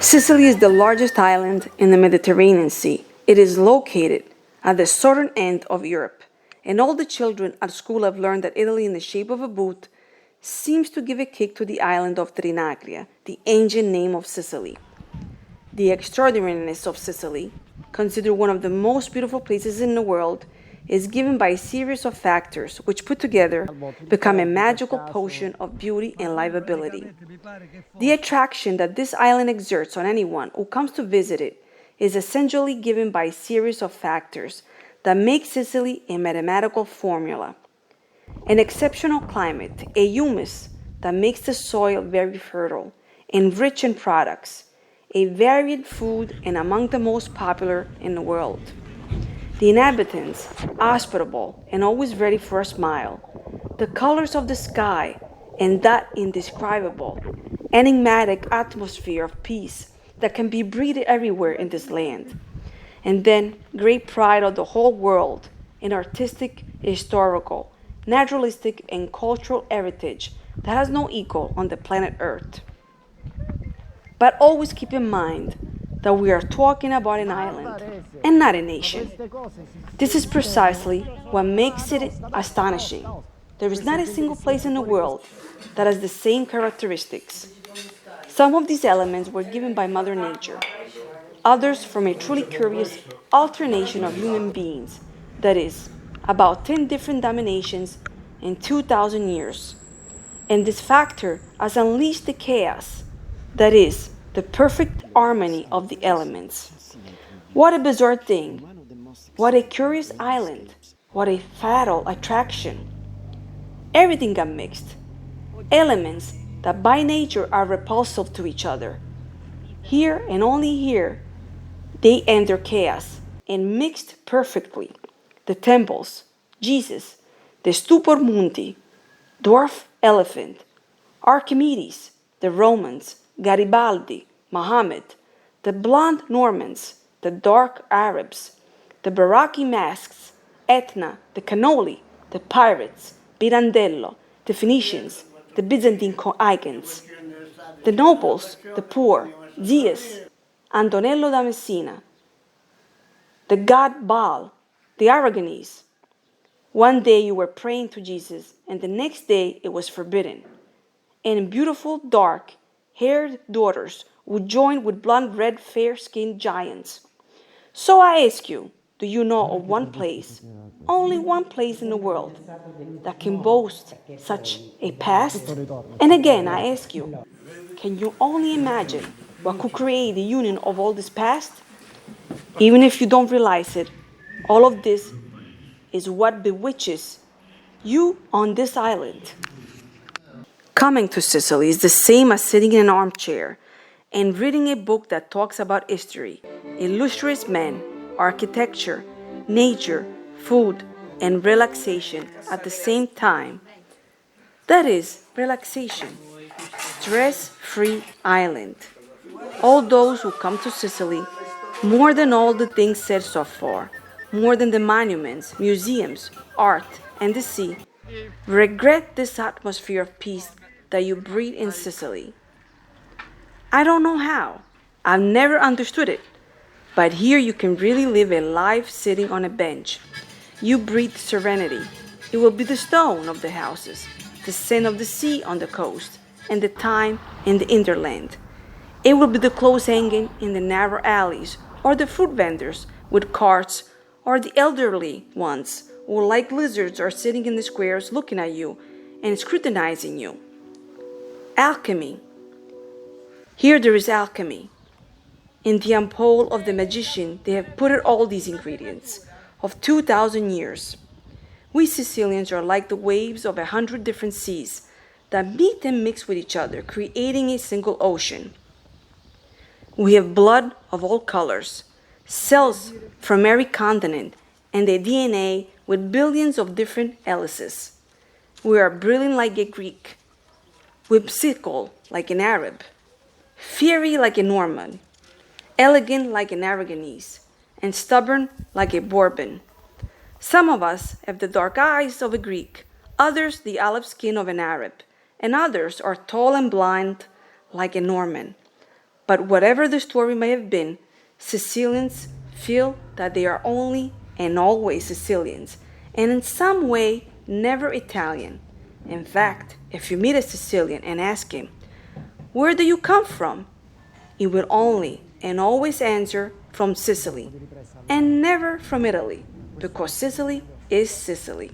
Sicily is the largest island in the Mediterranean Sea. It is located at the southern end of Europe, and all the children at school have learned that Italy, in the shape of a boot, seems to give a kick to the island of Trinacria, the ancient name of Sicily. The extraordinariness of Sicily, considered one of the most beautiful places in the world, is given by a series of factors which put together become a magical potion of beauty and livability. The attraction that this island exerts on anyone who comes to visit it is essentially given by a series of factors that make Sicily a mathematical formula. An exceptional climate, a humus that makes the soil very fertile and rich in products, a varied food and among the most popular in the world. The inhabitants, hospitable and always ready for a smile. The colors of the sky and that indescribable, enigmatic atmosphere of peace that can be breathed everywhere in this land. And then, great pride of the whole world in artistic, historical, naturalistic, and cultural heritage that has no equal on the planet Earth. But always keep in mind that we are talking about an island and not a nation. This is precisely what makes it astonishing. There is not a single place in the world that has the same characteristics. Some of these elements were given by Mother Nature, others from a truly curious alternation of human beings, that is, about 10 different dominations in 2,000 years. And this factor has unleashed the chaos, that is, the perfect harmony of the elements. What a bizarre thing! What a curious island! What a fatal attraction! Everything got mixed. Elements that by nature are repulsive to each other. Here and only here, they enter chaos and mixed perfectly. The temples, Jesus, the stupor mundi, dwarf elephant, Archimedes, the Romans, Garibaldi, Mohammed, the blonde Normans, the dark Arabs, the Baraki masks, Etna, the cannoli, the pirates, Pirandello, the Phoenicians, the Byzantine icons, the nobles, the poor, Zeus, Antonello da Messina, the god Baal, the Aragonese. One day you were praying to Jesus, and the next day it was forbidden. And beautiful, dark-haired daughters would join with blonde, red, fair-skinned giants. So I ask you, do you know of one place, only one place in the world, that can boast such a past? And again, I ask you, can you only imagine what could create the union of all this past? Even if you don't realize it, all of this is what bewitches you on this island. Coming to Sicily is the same as sitting in an armchair and reading a book that talks about history, illustrious men, architecture, nature, food, and relaxation at the same time. That is, relaxation. Stress-free island. All those who come to Sicily, more than all the things said so far, more than the monuments, museums, art, and the sea, regret this atmosphere of peace that you breathe in Sicily. I don't know how. I've never understood it. But here you can really live a life sitting on a bench. You breathe serenity. It will be the stone of the houses, the scent of the sea on the coast, and the thyme in the hinterland. It will be the clothes hanging in the narrow alleys, or the fruit vendors with carts, or the elderly ones who, like lizards, are sitting in the squares looking at you and scrutinizing you. Alchemy. Here there is alchemy. In the ampoule of the magician, they have put all these ingredients of 2,000 years. We Sicilians are like the waves of 100 different seas that meet and mix with each other, creating a single ocean. We have blood of all colors, cells from every continent, and a DNA with billions of different helices. We are brilliant like a Greek, whimsical like an Arab, fiery like a Norman, elegant like an Aragonese, and stubborn like a Bourbon. Some of us have the dark eyes of a Greek, others the olive skin of an Arab, and others are tall and blind like a Norman. But whatever the story may have been, Sicilians feel that they are only and always Sicilians, and in some way never Italian. In fact, if you meet a Sicilian and ask him, "Where do you come from?" he will only and always answer from Sicily, and never from Italy, because Sicily is Sicily.